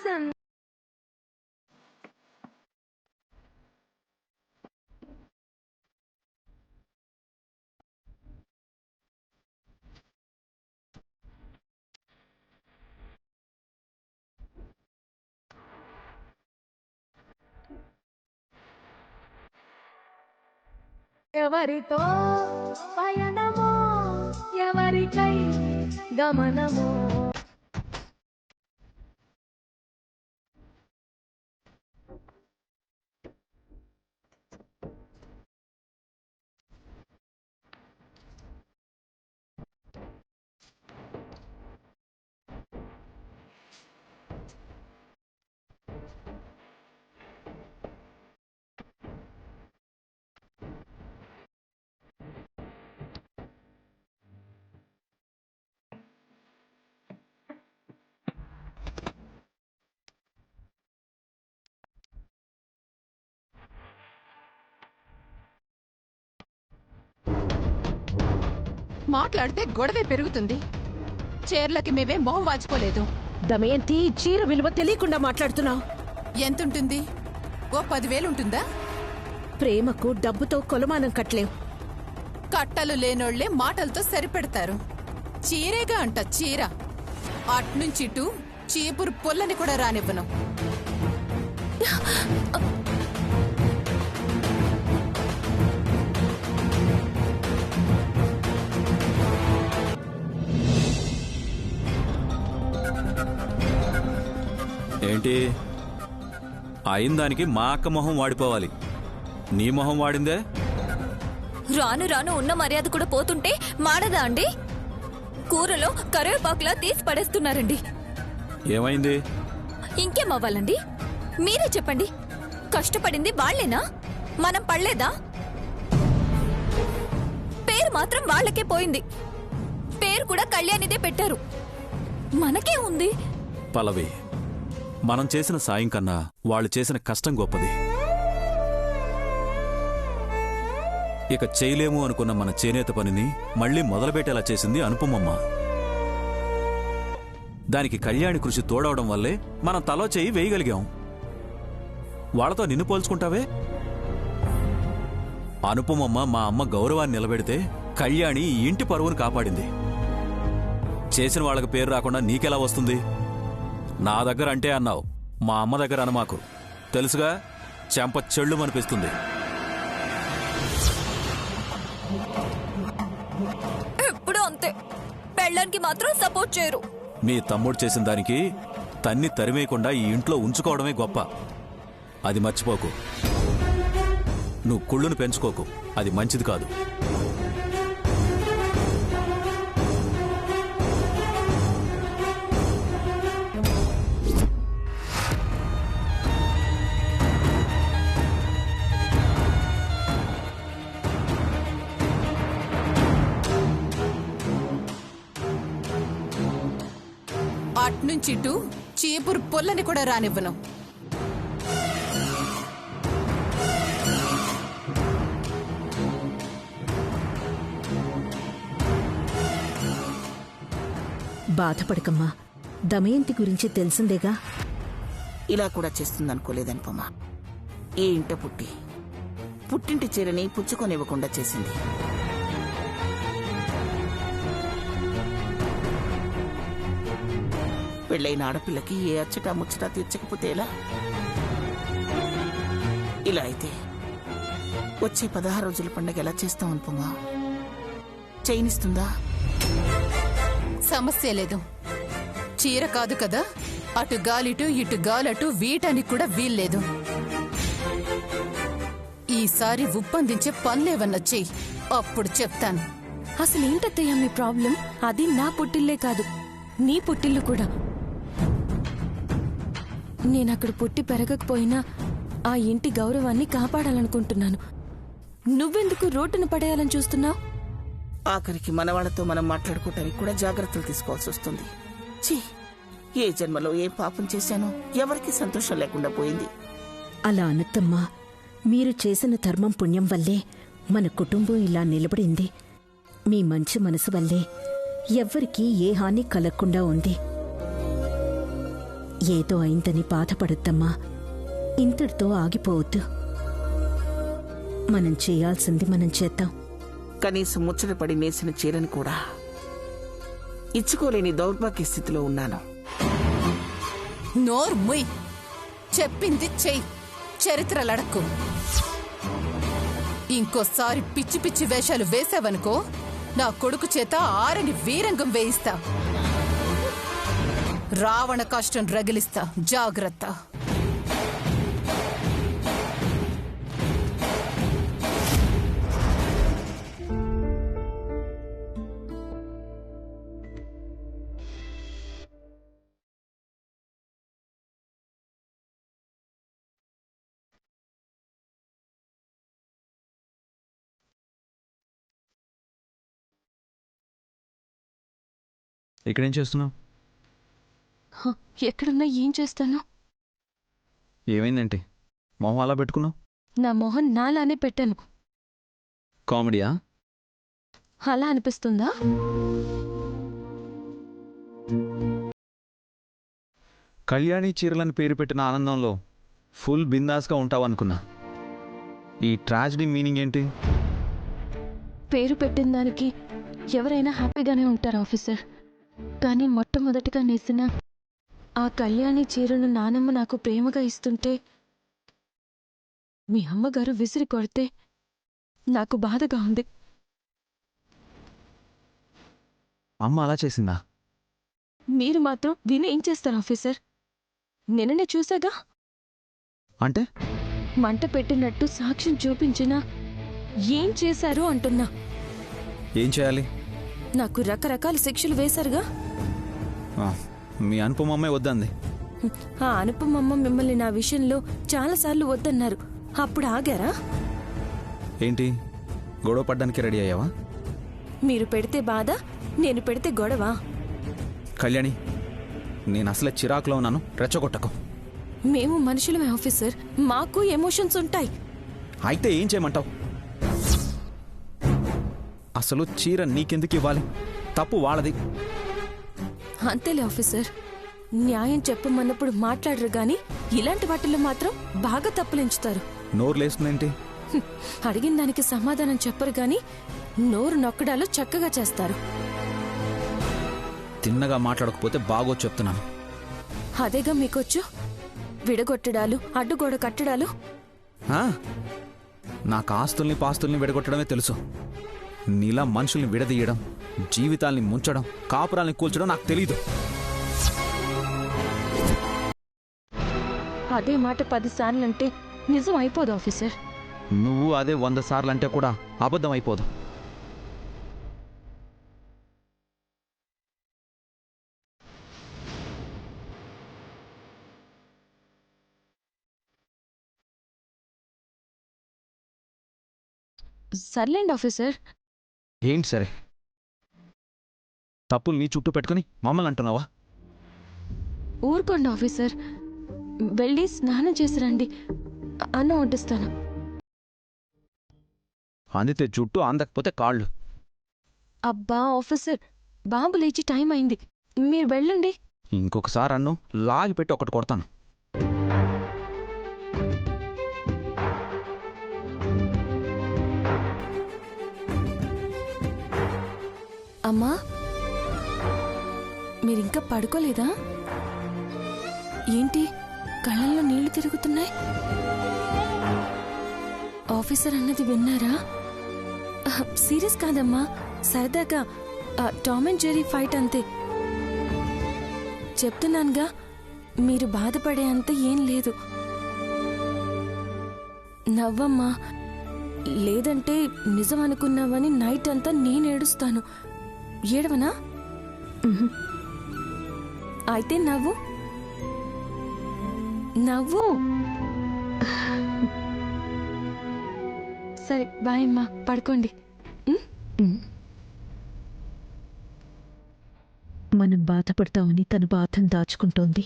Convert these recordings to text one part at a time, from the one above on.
కోసం ఎవరితో పయనమో ఎవరికై గమనమో మాట్లాడితే గొడవే పెరుగుతుంది. చీరలకి మేవే మొహం వాచిపోలేదు. దమయంతి, చీర విలువ తెలియకుండా మాట్లాడుతున్నావు. ఎంతుంటుంది? ఓ 10,000 ఉంటుందా? ప్రేమకు డబ్బుతో కొలమానం కట్టలేవు. కట్టలు లేనోళ్లే మాటలతో సరిపెడతారు. చీరేగా అంట చీర. అట్నుంచిటు చీపురు పొల్లని కూడా రానివ్వను. ఏంటి అయిన దానికి మా అక్క మొహం వాడిపోవాలి, నీ మొహం వాడిందే? రాను రాను ఉన్న మర్యాద కూడా పోతుంటే మాడదా అండి? కూరలో కరివేపాకులా తీసి పడేస్తున్నారండి. ఏమైంది? ఇంకేమవ్వాలండి? మీరే చెప్పండి. కష్టపడింది వాళ్లేనా? మనం పడలేదా? పేరు మాత్రం వాళ్ళకే పోయింది. పేరు కూడా కళ్యాణిదే పెట్టారు. మనకే ఉంది. పల్లవి, మనం చేసిన సాయం కన్నా వాళ్ళు చేసిన కష్టం గొప్పది. ఇక చేయలేము అనుకున్న మన చేనేత పనిని మళ్లీ మొదలుపెట్టేలా చేసింది అనుపమమ్మ. దానికి కళ్యాణి కృషి తోడవడం వల్లే మనం తలో చేయి వేయగలిగాం. వాళ్లతో నిన్ను పోల్చుకుంటావే? అనుపమమ్మ మా అమ్మ గౌరవాన్ని నిలబెడితే కళ్యాణి ఈ ఇంటి పరువును కాపాడింది. చేసిన వాళ్ళకి పేరు రాకుండా నీకెలా వస్తుంది? నా దగ్గర అంటే అన్నావు, మా అమ్మ దగ్గర అనమాకు. తెలుసుగా, చెంప చెళ్ళు అనిపిస్తుంది. ఎప్పుడు అంతే. పెళ్ళానికి మాత్రం సపోర్ట్ చేయరు. మీ తమ్ముడు చేసిన దానికి తన్ని తరిమేయకుండా ఈ ఇంట్లో ఉంచుకోవడమే గొప్ప. అది మర్చిపోకు. నువ్వు కుళ్ళును పెంచుకోకు, అది మంచిది కాదు. అట్నుంచిటు చీపురు పొల్లని కూడా రానివ్వను. బాధపడకమ్మా, దమయంతి గురించి తెలిసిందేగా. ఇలా కూడా చేస్తుందనుకోలేదనుపమా. ఏ ఇంట పుట్టింటి చీరని పుచ్చుకొనివ్వకుండా చేసింది. పెళ్ళైన ఆడపిల్లకి ఏ అచ్చటా ముచ్చటా తీర్చకపోతే ఎలా? ఇలా అయితే వచ్చే 16 రోజుల పండుగ ఎలా చేస్తాం అనుపమా? చైనిస్తుందా? సమస్య లేదు. చీర కాదు కదా, అటు గాలిటు ఇటు గాలటు వీటానికి కూడా వీల్లేదు. ఈసారి ఉప్పందించే పనులేవన్నా చెయ్యి, అప్పుడు చెప్తాను. అసలు ఏంటత్తయ్యా మీ ప్రాబ్లం? అది నా పుట్టిల్లే కాదు, నీ పుట్టిల్లు కూడా. నేనక్కడ పుట్టి పెరగకపోయినా ఆ ఇంటి గౌరవాన్ని కాపాడాలనుకుంటున్నాను. నువ్వెందుకు రోడ్డును పడేయాలని చూస్తున్నావు? ఆఖరికి మనవాళ్లతో మనం మాట్లాడుకోవటానికి కూడా జాగ్రత్తలు తీసుకోవాల్సి వస్తుంది. ఛీ, ఏ జన్మలో ఏ పాపం చేశానో ఎవరికి సంతోషం లేకుండా పోయింది. అలా అనత్తమ్మా. మీరు చేసిన ధర్మం పుణ్యం వల్లే మన కుటుంబం ఇలా నిలబడింది. మీ మంచి మనసు వల్లే ఎవ్వరికీ ఏ హాని కలగకుండా ఉంది. ఏదో అయిందని బాధపడొద్దమ్మా. ఇంతటితో ఆగిపోవద్దు. మనం చేయాల్సింది మనం చేద్దాం. కనీసం ముచ్చటపడి నేసిన చీరని కూడా ఇచ్చుకోలేని దౌర్భాగ్య స్థితిలో ఉన్నాను. నోరు ముయ్. చెప్పింది చెయ్యి. చరిత్రలడక్కు. ఇంకోసారి పిచ్చి పిచ్చి వేషాలు వేసావనుకో, నా కొడుకు చేత ఆరని వీరంగం వేయిస్తా. రావణ కాష్టం రగిలిస్తా. జాగ్రత్త. ఇక్కడేం చేస్తున్నావు? ఎక్కడున్నా ఏం చేస్తాను? ఏమైందంటే మొహం అలా పెట్టుకున్నావు? నా మొహం నాలానే పెట్టాను. కామెడీయా? అలా అనిపిస్తుందా? కళ్యాణి చీరలని పేరు పెట్టిన ఆనందంలో ఫుల్ బిందాస్గా ఉంటావనుకున్నా. ఈ ట్రాజడీ మీనింగ్ ఏంటి? పేరు పెట్టిన దానికి ఎవరైనా హ్యాపీగానే ఉంటారు ఆఫీసర్. కానీ మొట్టమొదటిగా నేసిన ఆ కళ్యాణి చీరను నానమ్మ నాకు ప్రేమగా ఇస్తుంటే మీ అమ్మగారు విసిరి కొడితే నాకు బాధగా ఉంది. అమ్మ అలా చేసిందా? మీరు మాత్రం విని ఏం చేస్తారు ఆఫీసర్? నిన్ననే చూసాగా. అంటే మంట పెట్టినట్టు సాక్ష్యం చూపించినా ఏం చేశారు అంటున్నా. ఏం చేయాలి? నాకు రకరకాల శిక్షలు వేశారుగా. మీ అనుపమమ్మే వద్దంది. ఆ అనుపమమ్మ మిమ్మల్ని నా విషయంలో చాలాసార్లు వద్దన్నారు. అప్పుడు ఆగారా? ఏంటి గొడవ పడ్డానికి రెడీ అయ్యావా? మీరు పెడితే బాధ, నేను పెడితే గొడవ. కళ్యాణి, నేను అసలే చిరాకులో ఉన్నాను, రెచ్చగొట్టకు. మేము మనుషులమే ఆఫీసర్, మాకు ఎమోషన్స్ ఉంటాయి. అయితే ఏం చేయమంటావు? అసలు చీర నీకెందుకు ఇవ్వాలి? తప్పు వాళ్ళది. అంతేలే ఆఫీసర్, న్యాయం చెప్పమన్నప్పుడు మాట్లాడరు గాని ఇలాంటి వాటిల్లో మాత్రం బాగా తప్పులించుతారు. నోరు లేస్తుందేంటి? అడిగిన దానికి సమాధానం చెప్పరు గాని నోరు నొక్కడాలు చక్కగా చేస్తారు. తిన్నగా మాట్లాడకపోతే బాగో చెప్తున్నాను. అదేగా మీకొచ్చు, విడగొట్టడాలు, అడ్డుగోడ కట్టడాలు. నాకు ఆస్తుల్ని పాస్తుల్ని విడగొట్టడమే తెలుసు. నీలా మనుషుల్ని విడదీయడం, జీవితాల్ని ముంచడం, కాపురాల్ని కూల్చడం నాకు తెలీదు. అదే మాట 10 సార్లంటే నిజం అయిపోదు ఆఫీసర్. నువ్వు అదే 100 సార్లు అంటే కూడా అబద్ధం అయిపోదు. సర్లేండి ఆఫీసర్. ఏంటి సరే? తప్పులు నీ చుట్టూ పెట్టుకుని మమ్మల్ని అంటున్నావా? ఊరుకోండి ఆఫీసర్, వెళ్ళి స్నానం చేసి రండి, అన్నం వడ్డిస్తాను. అందితే జుట్టు, అందకపోతే కాళ్ళు. అబ్బా ఆఫీసర్, బాబు లేచి టైం అయింది, మీరు వెళ్ళండి. ఇంకొకసారి అన్ను లాగి పెట్టి ఒకటి కొడతాను. అమ్మా, మీరింకా పడుకోలేదా? ఏంటి కళ్ళల్లో నీళ్లు తిరుగుతున్నాయి? ఆఫీసర్ అన్నది విన్నారా? సీరియస్ కాదమ్మా, సరదాగా టామ్ అండ్ జెర్రీ ఫైట్ అంతే. చెప్తున్నానుగా, మీరు బాధపడే అంత ఏం లేదు. నవ్వమ్మా, లేదంటే నిజం అనుకున్నావని నైట్ అంతా నేనేడుస్తాను. ఏడవనా? అయితే నవ్వు, నవ్వు. సరే బాయ్ అమ్మా, పడుకోండి. మనం బాధపడతామని తన బాధను దాచుకుంటోంది.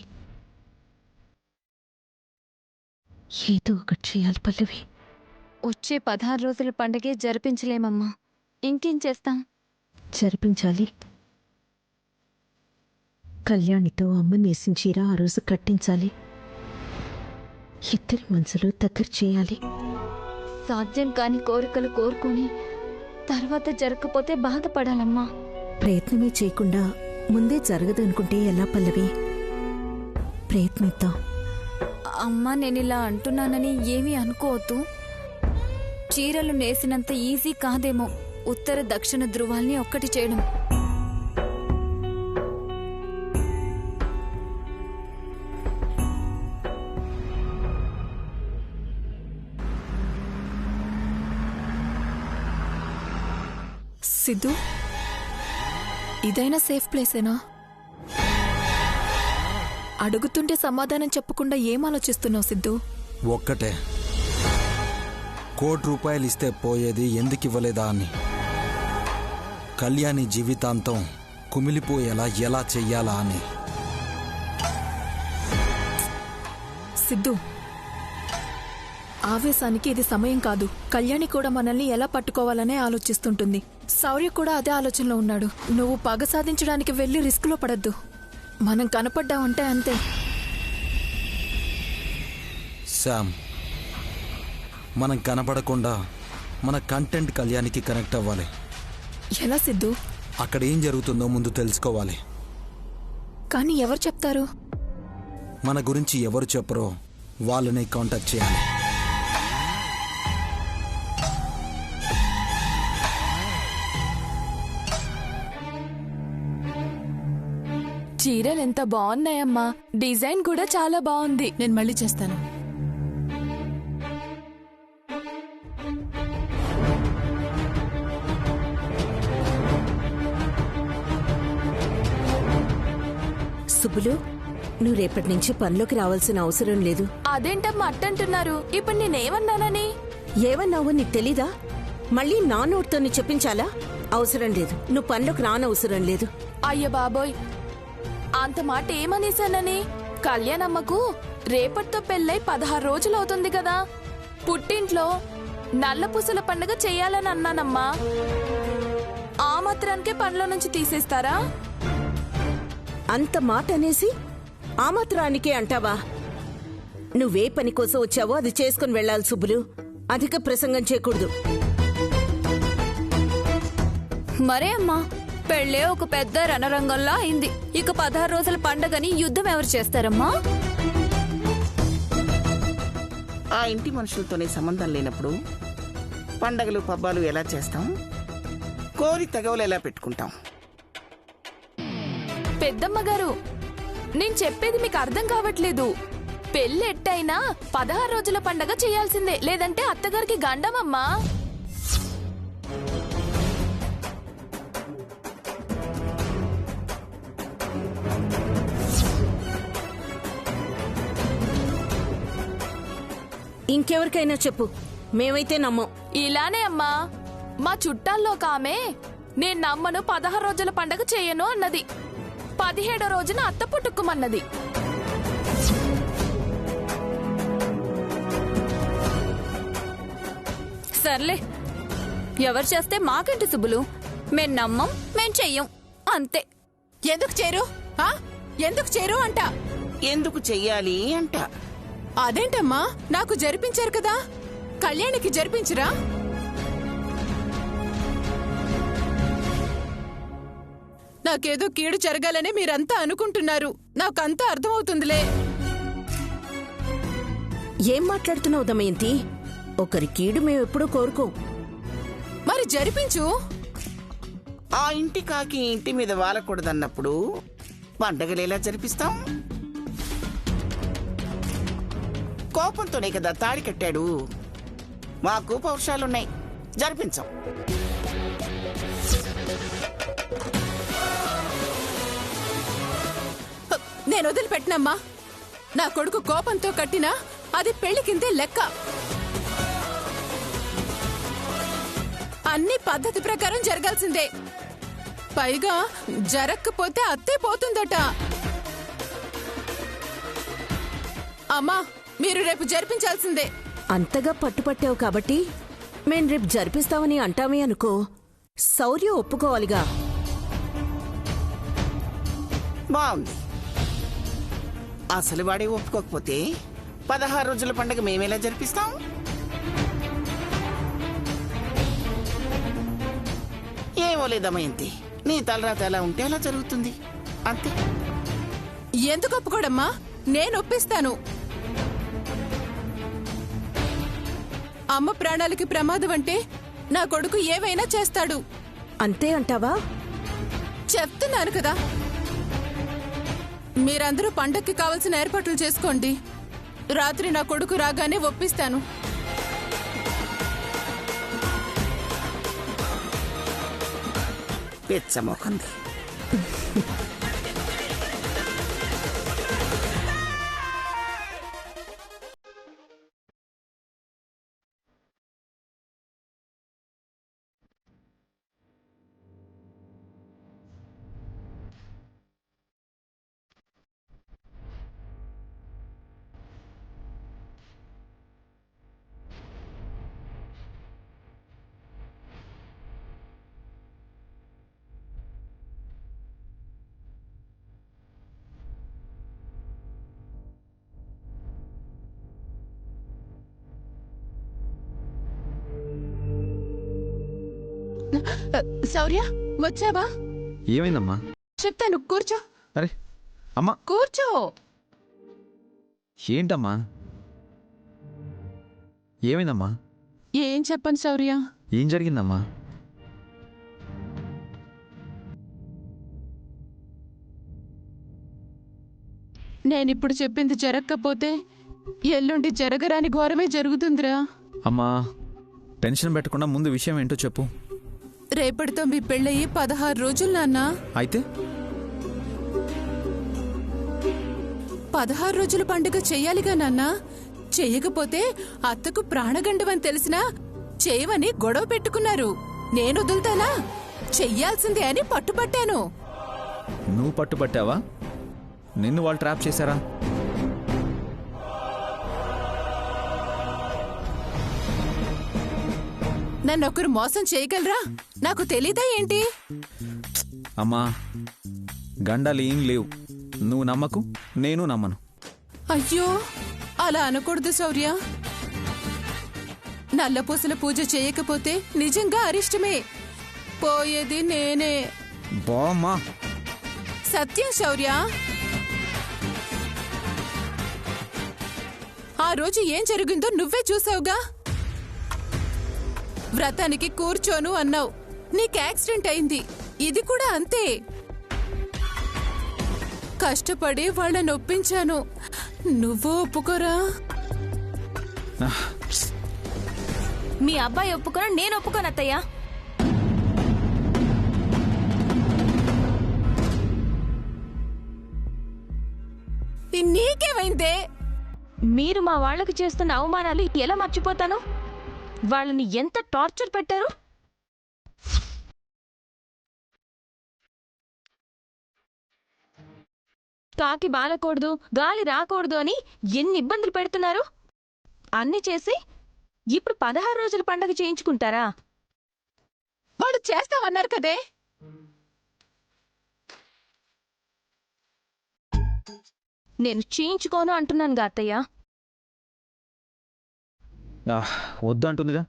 ఏదో ఒకటి చేయాలి పల్లవి. వచ్చే 16 రోజుల పండగే జరిపించలేమమ్మా. ఇంకేం చేస్తాం? జరిపించాలి. కళ్యాణితో అమ్మ నేసిన చీర ఆ రోజు కట్టించాలి. ఇద్దరి మనసులు దగ్గర చేయాలి. సాధ్యం కాని కోరికలు కోరుకుని తర్వాత జరగకపోతే బాధపడాలమ్మా. ప్రయత్నమే చేయకుండా ముందే జరగదనుకుంటే ఎలా పల్లవి? ప్రయత్నిద్దాం. అమ్మా నేనిలా అంటున్నానని ఏమీ అనుకోవద్దు. చీరలు నేసినంత ఈజీ కాదేమో ఉత్తర దక్షిణ ధృవాల్ని ఒక్కటి చేయడం. సిద్ధు, ఇదైనా సేఫ్ ప్లేసేనా? అడుగుతుంటే సమాధానం చెప్పకుండా ఏం ఆలోచిస్తున్నావు సిద్ధు? ఒక్కటే, ₹1,00,00,000 ఇస్తే పోయేది ఎందుకు ఇవ్వలేదా అని. కళ్యాణి జీవితాంతం కుమిలిపోయేలా ఎలా చెయ్యాలా అని. సిద్ధు, ఆవేశానికి ఇది సమయం కాదు. కళ్యాణి కూడా మనల్ని ఎలా పట్టుకోవాలనే ఆలోచిస్తుంటుంది. శౌర్య కూడా అదే ఆలోచనలో ఉన్నాడు. నువ్వు పగ సాధించడానికి వెళ్లి రిస్క్లో పడద్దు. మనం కనపడ్డామంటే అంతే. శామ్, మనం కనపడకుండా మన కంటెంట్ కళ్యాణికి కనెక్ట్ అవ్వాలి. ఎలా సిద్ధు? అక్కడ ఏం జరుగుతుందో ముందు తెలుసుకోవాలి. కానీ ఎవరు చెప్తారు? మన గురించి ఎవరు చెప్పరో వాళ్ళని కాంటాక్ట్ చేయాలి. చీరలు ఎంత బాగున్నాయమ్మా. డిజైన్ కూడా చాలా బాగుంది. నేను మళ్ళీ చేస్తాను. సుబ్బులు, నువ్వు రేపటి నుంచి పనిలోకి రావాల్సిన అవసరం లేదు. అదేంటమ్మా అట్టంటున్నారు? ఇప్పుడు నేనేమన్నానని? ఏమన్నావో నీకు తెలీదా? మళ్ళీ నా నోటితో నీ చెప్పించాలా? అవసరం లేదు. నువ్వు పనిలోకి రానవసరం లేదు. అయ్య బాబోయ్, అంత మాట ఏమనేశానని? కళ్యాణమ్మకు రేపటితో పెళ్ళై 16 రోజులు అవుతుంది కదా. పుట్టింట్లో నల్లపూసల పండుగ చెయ్యాలని అన్నానమ్మా. ఆ మాత్రానికే పనిలో నుంచి తీసేస్తారా? అంత మాట అనేసి ఆ మాత్రానికే అంటావా? నువ్వే పని కోసం వచ్చావో అది చేసుకుని వెళ్ళాలి సుబ్బులు. అధిక ప్రసంగం చేయకూడదు. మరే అమ్మా, పెళ్ళే ఒక పెద్ద రణరంగంలా అయింది. ఇక 16 రోజుల పండగని యుద్ధం ఎవరు చేస్తారమ్మా? ఆ ఇంటి మనుషులతోనే సంబంధం లేనప్పుడు పండగలు పబ్బాలు ఎలా చేస్తాం? కోరి తెగవలు ఎలా పెట్టుకుంటాం? పెద్దమ్మ గారు, నేను చెప్పేది మీకు అర్థం కావట్లేదు. పెళ్ళి ఎట్టయినా 16 రోజుల పండగ చేయాల్సిందే, లేదంటే అత్తగారికి గండమమ్మా. ఇంకెవరికైనా చెప్పు, మేమైతే నమ్మం. ఇలానే అమ్మా. మా చుట్టాల్లో ఒక ఆమె నేను నమ్మను 16 రోజుల పండగ చేయను అన్నది. 17వ రోజున అత్త పుట్టుకుమన్నది. సర్లే, ఎవరు చేస్తే మాకేంటి సుబ్బులు? మేం నమ్మం, మేం చెయ్యం, అంతే. ఎందుకు చేరు? ఎందుకు చేరు అంట? ఎందుకు చెయ్యాలి అంట? అదేంటమ్మా, నాకు జరిపించారు కదా, కళ్యాణికి జరిపించరా? నాకేదో కీడు జరగాలని మీరంతా అనుకుంటున్నారు. నాకంతా అర్థమవుతుందిలే. ఏం మాట్లాడుతున్నావు దమయంతి? ఒకరి కీడు మేమెప్పుడూ కోరుకోం. మరి జరిపించు. ఆ ఇంటి కాకి ఇంటి మీద వాలకూడదన్నప్పుడు పండగలు ఎలా జరిపిస్తాం? కోపంతోనే కదా తాడి కట్టాడు. మాకు పౌరుషాలున్నాయి, జరిపించాం. నేను వదిలిపెట్టినమ్మా. నా కొడుకు కోపంతో కట్టినా అది పెళ్లి కిందే లెక్క. అన్ని పద్ధతి ప్రకారం జరగాల్సిందే. పైగా జరగకపోతే అత్తే పోతుందట. అమ్మా, మీరు రేపు జరిపించాల్సిందే. అంతగా పట్టుపట్టావు కాబట్టి మేం రేపు జరిపిస్తామని అంటామే అనుకో, శౌర్య ఒప్పుకోవాలిగా. బాగుంది. అసలు వాడే ఒప్పుకోకపోతే 16 రోజుల పండుగ మేమేలా జరిపిస్తాం? ఏమో లేదమయంతి, నీ తలరాత ఎలా ఉంటే అలా జరుగుతుంది అంతే. ఎందుకు ఒప్పుకోడమ్మా? నేను ఒప్పిస్తాను. అమ్మ ప్రాణాలకి ప్రమాదం అంటే నా కొడుకు ఏవైనా చేస్తాడు. అంతే అంటావా? చెప్తున్నాను కదా. మీరందరూ పండక్కి కావలసిన ఏర్పాట్లు చేసుకోండి. రాత్రి నా కొడుకు రాగానే ఒప్పిస్తాను. పెచ్చమోకంది. శౌర్య, వచ్చావా? ఏమైందమ్మా? చెప్తాను, కూర్చో. అరే అమ్మా, కూర్చో. ఏంటమ్మా? ఏమైందమ్మా? ఏం చెప్పను శౌర్య. ఏం జరిగిందమ్మా? నేనిప్పుడు చెప్పింది జరగకపోతే ఎల్లుండి జరగరాని ఘోరమే జరుగుతుందిరా. అమ్మా, టెన్షన్ పెట్టకుండా ముందు విషయం ఏంటో చెప్పు. రేపటితో మీ పెళ్ళయి 16 రోజులు నాన్నా. అయితే 16 రోజుల పండుగ చెయ్యాలిగా నాన్నా. చెయ్యకపోతే అత్తకు ప్రాణగండవని తెలిసినా చేయవని గొడవ పెట్టుకున్నారు. నేను వదులుతానా? చెయ్యాల్సిందే అని పట్టుపట్టాను. నువ్వు పట్టుబట్టావా? నిన్ను వాళ్ళు ట్రాప్ చేశారా? నన్నొకరు మోసం చేయగలరా? నాకు తెలీదా ఏంటి? అమ్మా, గండాలు ఏం లేవు. నువ్వు నమ్మకు, నేను నమ్మను. అయ్యో, అలా అనకూడదు శౌర్య. నల్లపూసల పూజ చేయకపోతే నిజంగా అరిష్టమే. పోయేది నేనే. బామ్మా, సత్యం శౌర్య. ఆ రోజు ఏం జరిగిందో నువ్వే చూసావుగా. వ్రతానికి కూర్చోను అన్నావు. నీకు యాక్సిడెంట్ అయింది. ఇది కూడా అంతే. కష్టపడి వాళ్ళని ఒప్పించాను. నువ్వు ఒప్పుకోరా? మీ అబ్బాయి ఒప్పుకోను, నేను ఒప్పుకోను అత్తయ్య. నీకేమైందే? మీరు మా వాళ్ళకి చేస్తున్న అవమానాలు ఎలా మర్చిపోతాను? వాళ్ళని ఎంత టార్చర్ పెట్టారు. కాకి బాలకూడదు, గాలి రాకూడదు అని ఎన్ని ఇబ్బందులు పెడుతున్నారు. అన్ని చేసి ఇప్పుడు 16 రోజుల పండగ చేయించుకుంటారా? వాడు చేస్తామన్నారు కదే. నేను చేయించుకోను అంటున్నాను అత్తయ్య. వద్దు అంటుందిగా,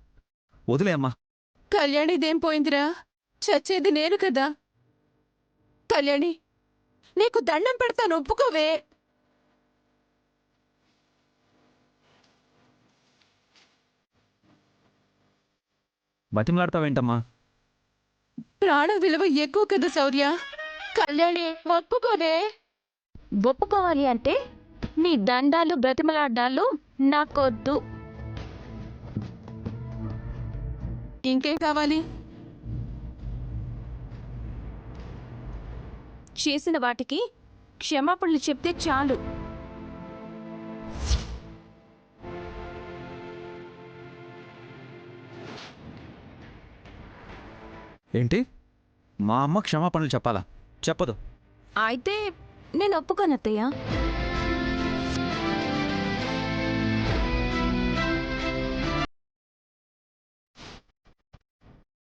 వదిలే అమ్మా. కళ్యాణిదేం పోయిందిరా? చచ్చేది నేను కదా. కళ్యాణి, నీకు దండం పెడతాను, ఒప్పుకోవే. బతిమలాడతావేంటమ్మా? ప్రాణం విలువ ఎక్కువ కదా శౌర్య. కళ్యాణి, ఒప్పుకోనే. ఒప్పుకోవాలి అంటే నీ దండాలు బ్రతిమలాడ్డాలు నాకొద్దు. ఇంకేం కావాలి? చేసిన వాటికి క్షమాపణలు చెప్తే చాలు. ఏంటి? మా అమ్మ క్షమాపణలు చెప్పాలా? చెప్పదు. అయితే నేను ఒప్పుకోను అత్తయ్య.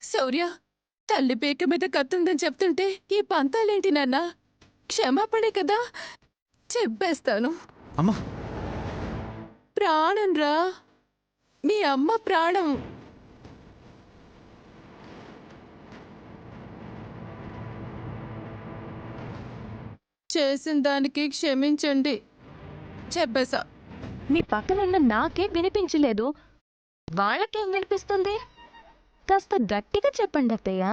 శౌర్య, తల్లి పేక మీద కత్తుందని చెప్తుంటే ఈ పంతాలేంటి నాన్నా? క్షమాపణే కదా, చెప్పేస్తాను. అమ్మా ప్రాణం రా, మీ అమ్మ ప్రాణం. చేసిన దానికి క్షమించండి, చెప్పేసా. మీ పక్కనున్న నాకే వినిపించలేదు, వాళ్ళకేం వినిపిస్తుంది? కాస్త గట్టిగా చెప్పండి అత్తయ్య.